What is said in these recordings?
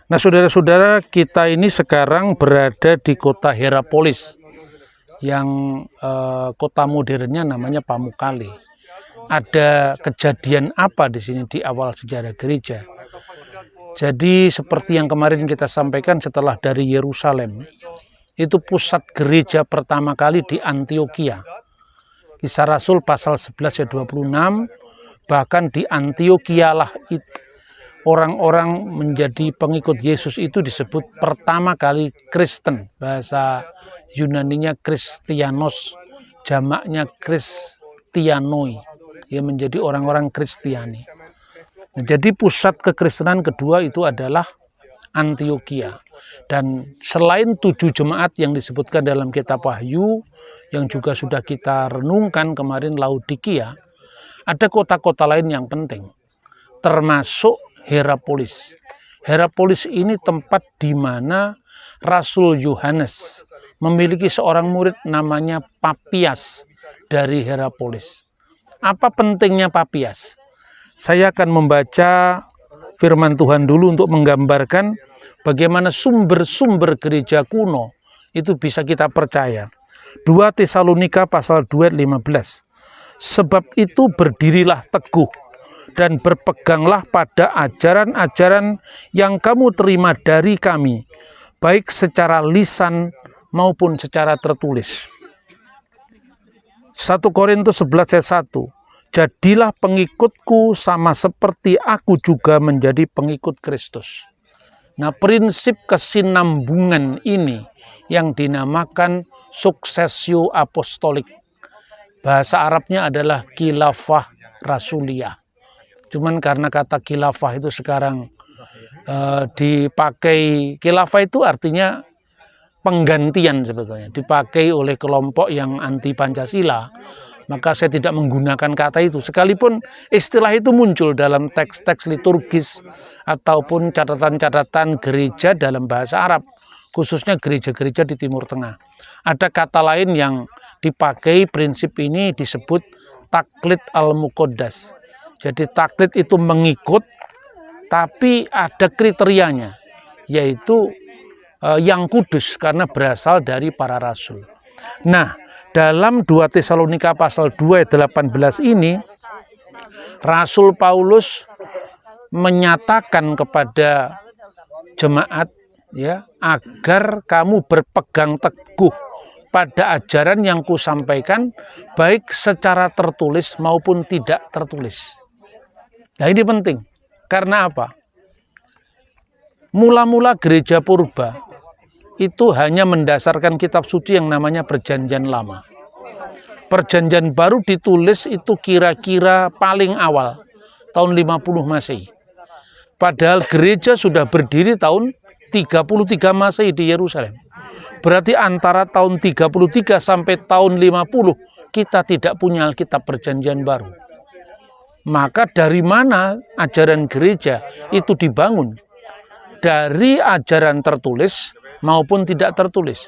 Nah, saudara-saudara, kita ini sekarang berada di kota Hierapolis, yang kota modernnya namanya Pamukkale. Ada kejadian apa di sini di awal sejarah gereja? Jadi seperti yang kemarin kita sampaikan, setelah dari Yerusalem, itu pusat gereja pertama kali di Antioquia. Kisah Rasul pasal 11 ayat 26, bahkan di Antioquia lah orang-orang menjadi pengikut Yesus itu disebut pertama kali Kristen. Bahasa Yunaninya Kristianos, jamaknya Kristianoi, ya, menjadi orang-orang Kristiani. Nah, jadi pusat kekristenan kedua itu adalah Antioquia. Dan selain 7 jemaat yang disebutkan dalam kitab Wahyu, yang juga sudah kita renungkan kemarin, Laodikia, ada kota-kota lain yang penting, termasuk Hierapolis. Hierapolis ini tempat di mana Rasul Yohanes memiliki seorang murid namanya Papias dari Hierapolis. Apa pentingnya Papias? Saya akan membaca firman Tuhan dulu untuk menggambarkan bagaimana sumber-sumber gereja kuno itu bisa kita percaya. 2 Tesalonika pasal 2 ayat 15. Sebab itu berdirilah teguh dan berpeganglah pada ajaran-ajaran yang kamu terima dari kami, baik secara lisan maupun secara tertulis. 1 Korintus 11 ayat 1. Jadilah pengikutku sama seperti aku juga menjadi pengikut Kristus. Nah, prinsip kesinambungan ini yang dinamakan successio apostolik. Bahasa Arabnya adalah khilafah rasuliyah. Cuman karena kata khilafah itu sekarang dipakai, khilafah itu artinya penggantian sebetulnya, dipakai oleh kelompok yang anti Pancasila, maka saya tidak menggunakan kata itu. Sekalipun istilah itu muncul dalam teks-teks liturgis ataupun catatan-catatan gereja dalam bahasa Arab, khususnya gereja-gereja di Timur Tengah. Ada kata lain yang dipakai, prinsip ini disebut taklid al-muqaddas. Jadi taklid itu mengikut, tapi ada kriterianya, yaitu yang kudus karena berasal dari para rasul. Nah, dalam 2 Tesalonika pasal 2 ayat 18 ini, Rasul Paulus menyatakan kepada jemaat, ya, agar kamu berpegang teguh pada ajaran yang kusampaikan, baik secara tertulis maupun tidak tertulis. Nah, ini penting. Karena apa? Mula-mula gereja purba itu hanya mendasarkan kitab suci yang namanya Perjanjian Lama. Perjanjian Baru ditulis itu kira-kira paling awal, tahun 50 Masehi. Padahal gereja sudah berdiri tahun 33 Masehi di Yerusalem. Berarti antara tahun 33 sampai tahun 50 kita tidak punya Alkitab Perjanjian Baru. Maka dari mana ajaran gereja itu dibangun? Dari ajaran tertulis maupun tidak tertulis.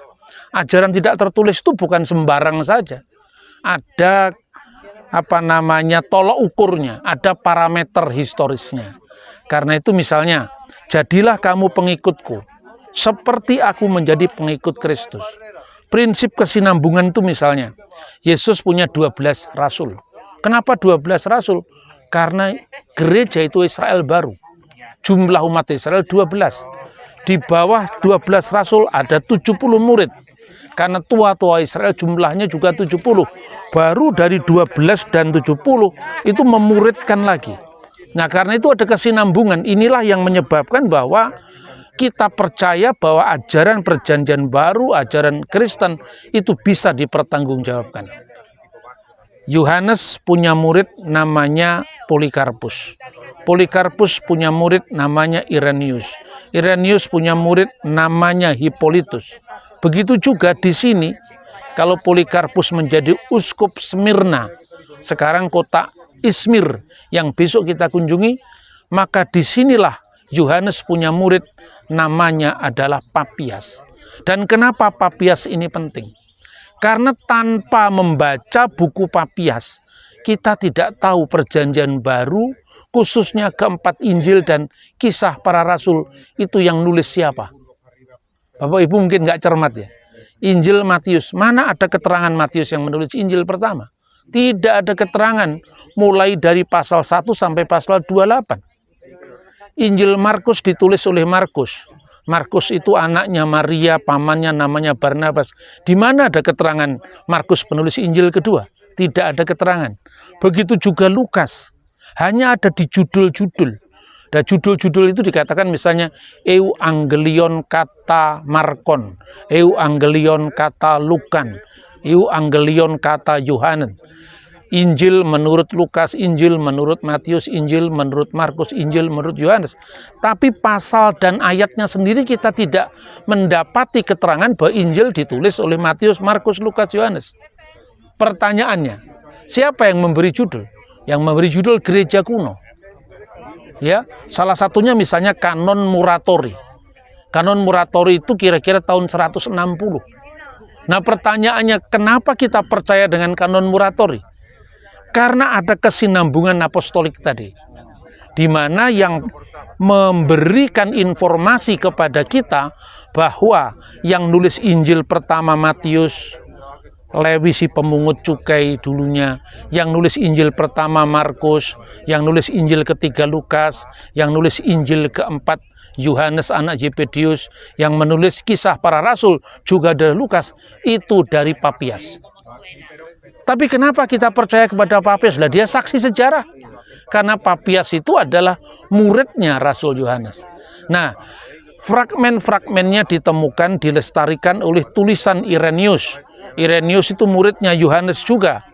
Ajaran tidak tertulis itu bukan sembarang saja. Ada tolok ukurnya, ada parameter historisnya. Karena itu misalnya, jadilah kamu pengikutku seperti aku menjadi pengikut Kristus. Prinsip kesinambungan itu misalnya, Yesus punya 12 rasul. Kenapa 12 rasul? Karena gereja itu Israel baru. Jumlah umat Israel 12. Di bawah 12 rasul ada 70 murid. Karena tua-tua Israel jumlahnya juga 70. Baru dari 12 dan 70 itu memuridkan lagi. Nah, karena itu ada kesinambungan. Inilah yang menyebabkan bahwa kita percaya bahwa ajaran Perjanjian Baru, ajaran Kristen itu bisa dipertanggungjawabkan. Yohanes punya murid namanya Polikarpus. Polikarpus punya murid namanya Irenaeus. Irenaeus punya murid namanya Hippolytus. Begitu juga di sini, kalau Polikarpus menjadi uskup Smyrna, sekarang kota Izmir yang besok kita kunjungi, maka disinilah Yohanes punya murid namanya adalah Papias. Dan kenapa Papias ini penting? Karena tanpa membaca buku Papias, kita tidak tahu Perjanjian Baru khususnya keempat Injil dan kisah para rasul, itu yang nulis siapa? Bapak Ibu mungkin nggak cermat ya. Injil Matius, mana ada keterangan Matius yang menulis Injil pertama? Tidak ada keterangan, mulai dari pasal 1 sampai pasal 28. Injil Markus ditulis oleh Markus. Markus itu anaknya Maria, pamannya namanya Barnabas. Di mana ada keterangan Markus penulis Injil kedua? Tidak ada keterangan. Begitu juga Lukas. Hanya ada di judul-judul. Dan judul-judul itu dikatakan misalnya Euangelion kata Markon, Euangelion kata Lukan, Euangelion kata Yohanes. Injil menurut Lukas, Injil menurut Matius, Injil menurut Markus, Injil menurut Yohanes. Tapi pasal dan ayatnya sendiri kita tidak mendapati keterangan bahwa Injil ditulis oleh Matius, Markus, Lukas, Yohanes. Pertanyaannya, siapa yang memberi judul? Yang memberi judul gereja kuno. Ya, salah satunya misalnya Kanon Muratori. Kanon Muratori itu kira-kira tahun 160. Nah, pertanyaannya, kenapa kita percaya dengan Kanon Muratori? Karena ada kesinambungan apostolik tadi, di mana yang memberikan informasi kepada kita bahwa yang nulis Injil pertama Matius, Lewi si pemungut cukai dulunya, yang nulis Injil pertama Markus, yang nulis Injil ketiga Lukas, yang nulis Injil keempat Yohanes anak Zebedius, yang menulis kisah para rasul juga dari Lukas, itu dari Papias. Tapi kenapa kita percaya kepada Papias? Lah, dia saksi sejarah. Karena Papias itu adalah muridnya Rasul Yohanes. Nah, fragmen-fragmennya ditemukan, dilestarikan oleh tulisan Irenaeus. Irenaeus itu muridnya Yohanes juga.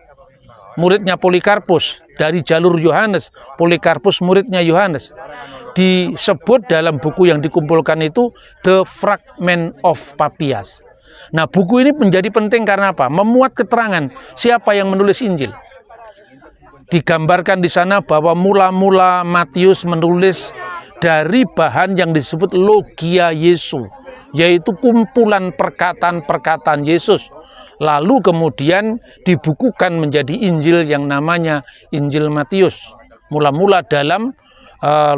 Muridnya Polikarpus. Dari jalur Yohanes, Polikarpus muridnya Yohanes. Disebut dalam buku yang dikumpulkan itu The Fragment of Papias. Nah, buku ini menjadi penting karena apa? Memuat keterangan siapa yang menulis Injil. Digambarkan di sana bahwa mula-mula Matius menulis dari bahan yang disebut Logia Yesu, yaitu kumpulan perkataan-perkataan Yesus. Lalu kemudian dibukukan menjadi Injil yang namanya Injil Matius. Mula-mula dalam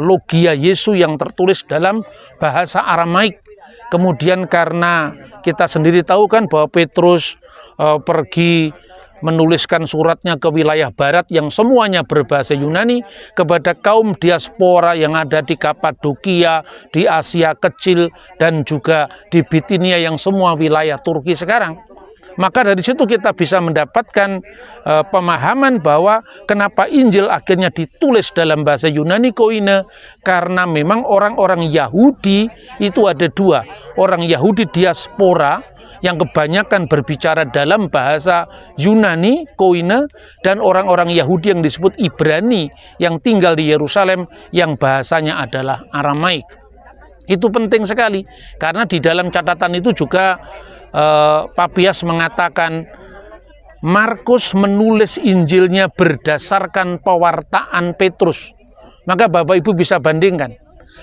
Logia Yesu yang tertulis dalam bahasa Aramaik. Kemudian karena kita sendiri tahu kan bahwa Petrus pergi menuliskan suratnya ke wilayah barat yang semuanya berbahasa Yunani kepada kaum diaspora yang ada di Kapadokia, di Asia Kecil, dan juga di Bitinia yang semua wilayah Turki sekarang. Maka dari situ kita bisa mendapatkan pemahaman bahwa kenapa Injil akhirnya ditulis dalam bahasa Yunani Koine, karena memang orang-orang Yahudi itu ada dua. Orang Yahudi diaspora yang kebanyakan berbicara dalam bahasa Yunani Koine, dan orang-orang Yahudi yang disebut Ibrani yang tinggal di Yerusalem yang bahasanya adalah Aramaik. Itu penting sekali karena di dalam catatan itu juga Papias mengatakan Markus menulis Injilnya berdasarkan pewartaan Petrus. Maka Bapak Ibu bisa bandingkan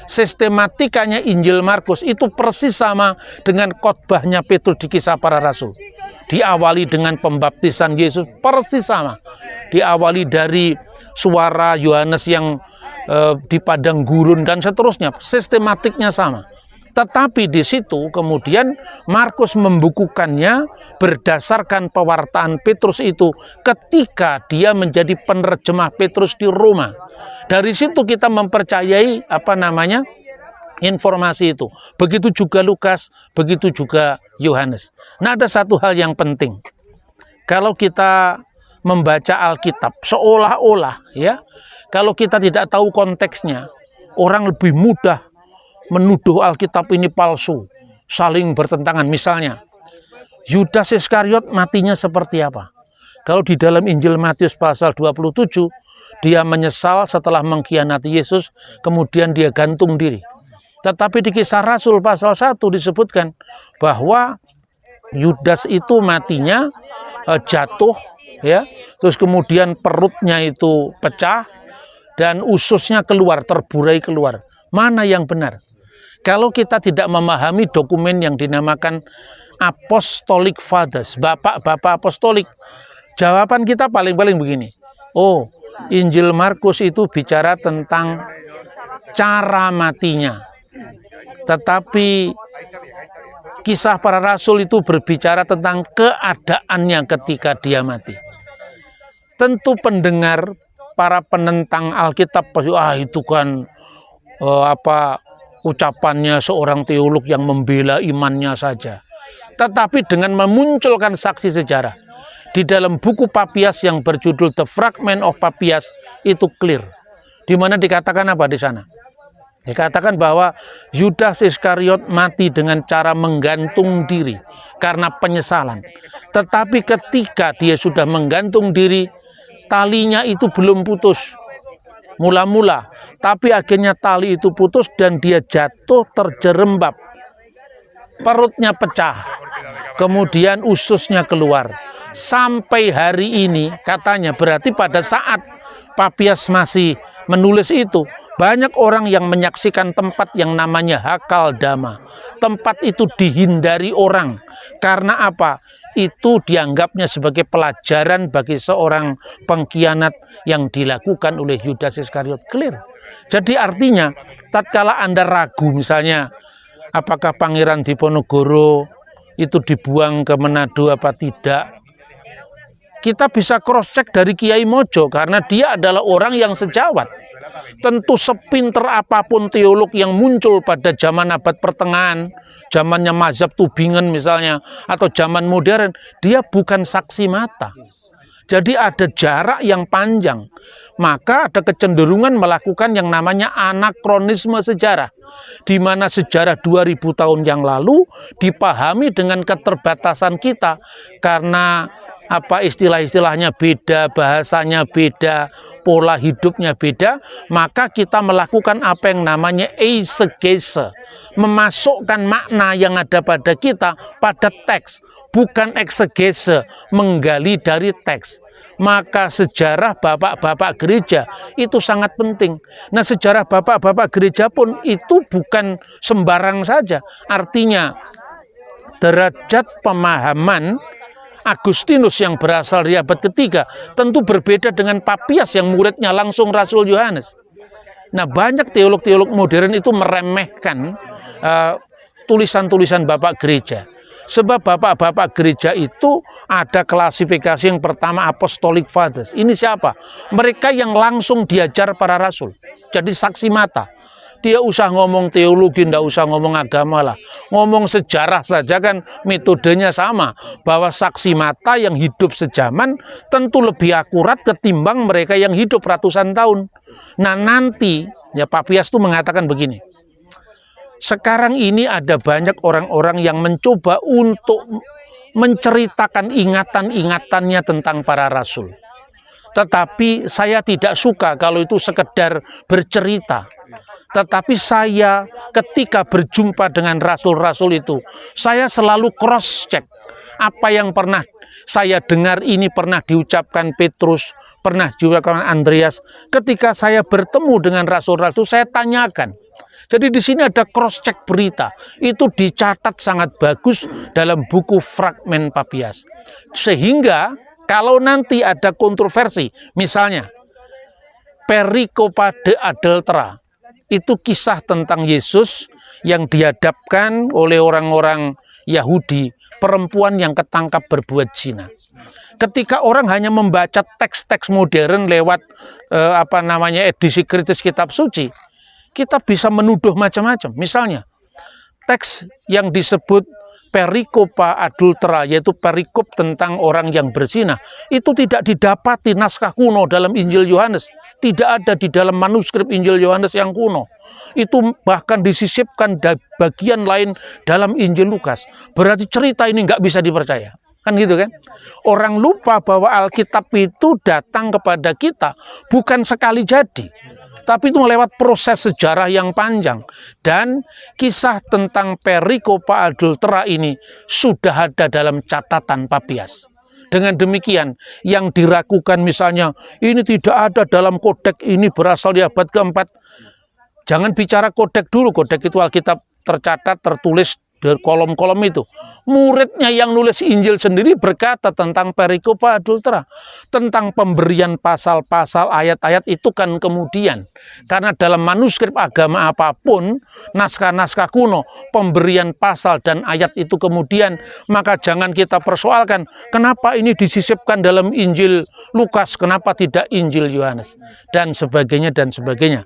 sistematikanya Injil Markus itu persis sama dengan khotbahnya Petrus di Kisah Para Rasul. Diawali dengan pembaptisan Yesus, persis sama. Diawali dari suara Yohanes yang di padang gurun dan seterusnya, sistematiknya sama. Tetapi di situ kemudian Markus membukukannya berdasarkan pewartaan Petrus itu ketika dia menjadi penerjemah Petrus di Roma. Dari situ kita mempercayai informasi itu. Begitu juga Lukas, begitu juga Yohanes. Nah, ada satu hal yang penting. Kalau kita membaca Alkitab seolah-olah ya, kalau kita tidak tahu konteksnya, orang lebih mudah menuduh Alkitab ini palsu, saling bertentangan. Misalnya, Yudas Iskariot matinya seperti apa? Kalau di dalam Injil Matius pasal 27, dia menyesal setelah mengkhianati Yesus, kemudian dia gantung diri. Tetapi di Kisah Rasul pasal 1 disebutkan bahwa Yudas itu matinya jatuh, ya, terus kemudian perutnya itu pecah dan ususnya keluar, terburai keluar. Mana yang benar? Kalau kita tidak memahami dokumen yang dinamakan Apostolic Fathers, bapak-bapak apostolik, jawaban kita paling-paling begini. Oh, Injil Markus itu bicara tentang cara matinya. Tetapi kisah para rasul itu berbicara tentang keadaannya ketika dia mati. Tentu pendengar, para penentang Alkitab, itu kan ucapannya seorang teolog yang membela imannya saja. Tetapi dengan memunculkan saksi sejarah di dalam buku Papias yang berjudul The Fragment of Papias itu clear. Di mana dikatakan apa di sana? Dikatakan bahwa Yudas Iskariot mati dengan cara menggantung diri karena penyesalan. Tetapi ketika dia sudah menggantung diri, talinya itu belum putus. Mula-mula, tapi akhirnya tali itu putus dan dia jatuh terjerembab. Perutnya pecah, kemudian ususnya keluar. Sampai hari ini katanya, berarti pada saat Papias masih menulis itu, banyak orang yang menyaksikan tempat yang namanya Hakal Dama. Tempat itu dihindari orang. Karena apa? Itu dianggapnya sebagai pelajaran bagi seorang pengkhianat yang dilakukan oleh Yudas Iskariot. Clear. Jadi artinya, tatkala Anda ragu misalnya, apakah Pangeran Diponegoro itu dibuang ke Manado apa tidak, kita bisa cross check dari Kiai Mojo karena dia adalah orang yang sejawat. Tentu sepinter apapun teolog yang muncul pada zaman abad pertengahan, zamannya mazhab Tubingen misalnya, atau zaman modern, dia bukan saksi mata. Jadi ada jarak yang panjang. Maka ada kecenderungan melakukan yang namanya anakronisme sejarah. Di mana sejarah 2000 tahun yang lalu dipahami dengan keterbatasan kita. Karena istilah-istilahnya beda, bahasanya beda, pola hidupnya beda, maka kita melakukan apa yang namanya eisegese, memasukkan makna yang ada pada kita pada teks, bukan eksegese, menggali dari teks. Maka sejarah bapak-bapak gereja itu sangat penting. Nah, sejarah bapak-bapak gereja pun itu bukan sembarang saja. Artinya derajat pemahaman Agustinus yang berasal dari abad ketiga tentu berbeda dengan Papias yang muridnya langsung Rasul Yohanes. Nah, banyak teolog-teolog modern itu meremehkan tulisan-tulisan bapak gereja. Sebab bapak-bapak gereja itu ada klasifikasi yang pertama Apostolic Fathers. Ini siapa? Mereka yang langsung diajar para rasul. Jadi saksi mata. Dia usah ngomong teologi, ndak usah ngomong agama lah. Ngomong sejarah saja kan metodenya sama. Bahwa saksi mata yang hidup sejaman tentu lebih akurat ketimbang mereka yang hidup ratusan tahun. Nah nanti, ya Papias itu mengatakan begini. Sekarang ini ada banyak orang-orang yang mencoba untuk menceritakan ingatan-ingatannya tentang para rasul. Tetapi saya tidak suka kalau itu sekedar bercerita. Tetapi saya ketika berjumpa dengan rasul-rasul itu, saya selalu cross-check. Apa yang pernah saya dengar ini pernah diucapkan Petrus, pernah diucapkan Andreas. Ketika saya bertemu dengan rasul-rasul, saya tanyakan. Jadi di sini ada cross-check berita. Itu dicatat sangat bagus dalam buku Fragment Papias. Sehingga kalau nanti ada kontroversi, misalnya Pericopa de Adultera, itu kisah tentang Yesus yang dihadapkan oleh orang-orang Yahudi, perempuan yang ketangkap berbuat zina. Ketika orang hanya membaca teks-teks modern lewat edisi kritis kitab suci, kita bisa menuduh macam-macam. Misalnya, teks yang disebut Pericopa Adultera, yaitu perikop tentang orang yang berzina, itu tidak didapati naskah kuno dalam Injil Yohanes. Tidak ada di dalam manuskrip Injil Yohanes yang kuno. Itu bahkan disisipkan bagian lain dalam Injil Lukas. Berarti cerita ini nggak bisa dipercaya. Kan gitu kan? Orang lupa bahwa Alkitab itu datang kepada kita bukan sekali jadi. Tapi itu melewat proses sejarah yang panjang. Dan kisah tentang Pericopa Adultera ini sudah ada dalam catatan Papias. Dengan demikian, yang diragukan misalnya, ini tidak ada dalam kodek, ini berasal di abad keempat. Jangan bicara kodek dulu, kodek itu Alkitab tercatat, tertulis dari kolom-kolom itu. Muridnya yang nulis Injil sendiri berkata tentang perikopa adultera, tentang pemberian pasal-pasal ayat-ayat itu kan kemudian. Karena dalam manuskrip agama apapun, naskah-naskah kuno, pemberian pasal dan ayat itu kemudian, maka jangan kita persoalkan kenapa ini disisipkan dalam Injil Lukas, kenapa tidak Injil Yohanes, dan sebagainya dan sebagainya.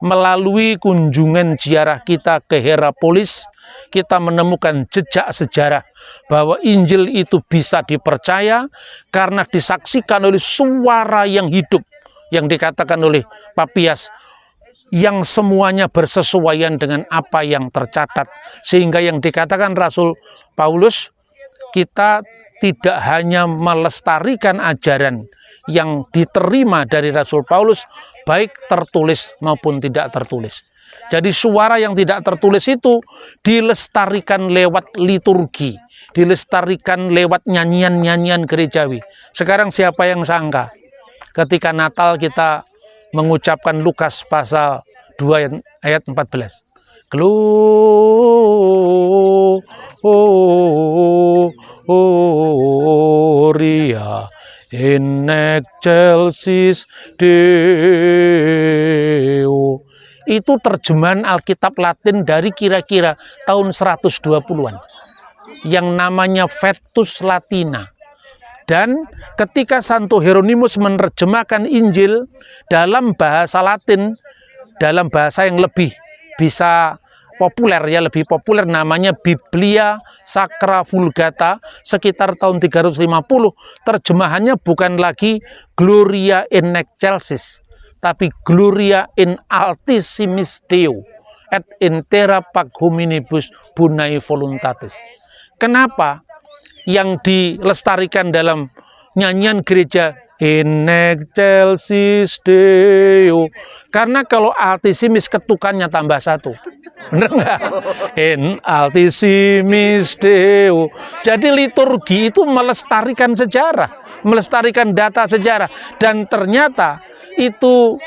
Melalui kunjungan ziarah kita ke Hierapolis, kita menemukan jejak sejarah bahwa Injil itu bisa dipercaya karena disaksikan oleh suara yang hidup yang dikatakan oleh Papias, yang semuanya bersesuaian dengan apa yang tercatat, sehingga yang dikatakan Rasul Paulus, kita tidak hanya melestarikan ajaran yang diterima dari Rasul Paulus, baik tertulis maupun tidak tertulis. Jadi suara yang tidak tertulis itu dilestarikan lewat liturgi, dilestarikan lewat nyanyian-nyanyian gerejawi. Sekarang siapa yang sangka ketika Natal kita mengucapkan Lukas pasal 2 ayat 14. Gloria in excelsis Deo. Itu terjemahan Alkitab Latin dari kira-kira tahun 120-an. Yang namanya Vetus Latina. Dan ketika Santo Hieronymus menerjemahkan Injil dalam bahasa Latin, dalam bahasa yang lebih bisa populer, ya lebih populer, namanya Biblia Sacra Vulgata, sekitar tahun 350, terjemahannya bukan lagi Gloria in excelsis, tapi Gloria in altissimis Deo et in terra pac hominibus bonae voluntatis. Kenapa yang dilestarikan dalam nyanyian gereja in excelsis Deo? Karena kalau altissimis ketukannya tambah 1. Bener nggak? In altissimis Deo. Jadi liturgi itu melestarikan sejarah, melestarikan data sejarah, dan ternyata itu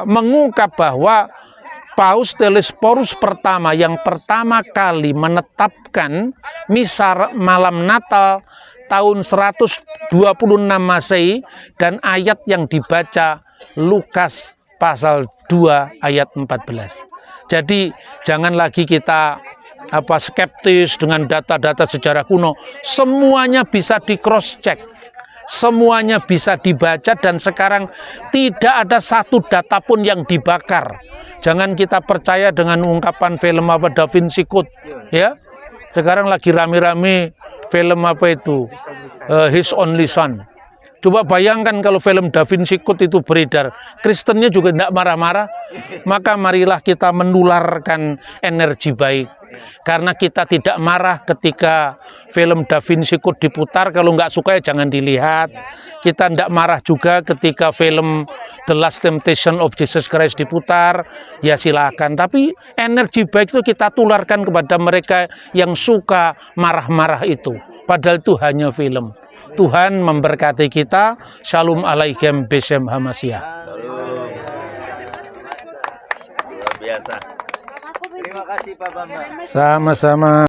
mengungkap bahwa Paus Telesphorus pertama yang pertama kali menetapkan misa malam Natal tahun 126 Masehi, dan ayat yang dibaca Lukas pasal 2 ayat 14. Jadi jangan lagi kita skeptis dengan data-data sejarah kuno. Semuanya bisa di cross check, semuanya bisa dibaca, dan sekarang tidak ada satu data pun yang dibakar. Jangan kita percaya dengan ungkapan film Da Vinci Code, ya. Sekarang lagi rame-rame film His Only Son. Coba bayangkan kalau film Da Vinci Code itu beredar, Kristennya juga tidak marah-marah. Maka marilah kita menularkan energi baik. Karena kita tidak marah ketika film Da Vinci Code diputar. Kalau nggak suka ya jangan dilihat. Kita tidak marah juga ketika film The Last Temptation of Jesus Christ diputar. Ya silakan. Tapi energi baik itu kita tularkan kepada mereka yang suka marah-marah itu. Padahal itu hanya film. Tuhan memberkati kita. Shalom alaikum besem hamasia. Luar biasa. Terima kasih Pak Bambang. Sama-sama.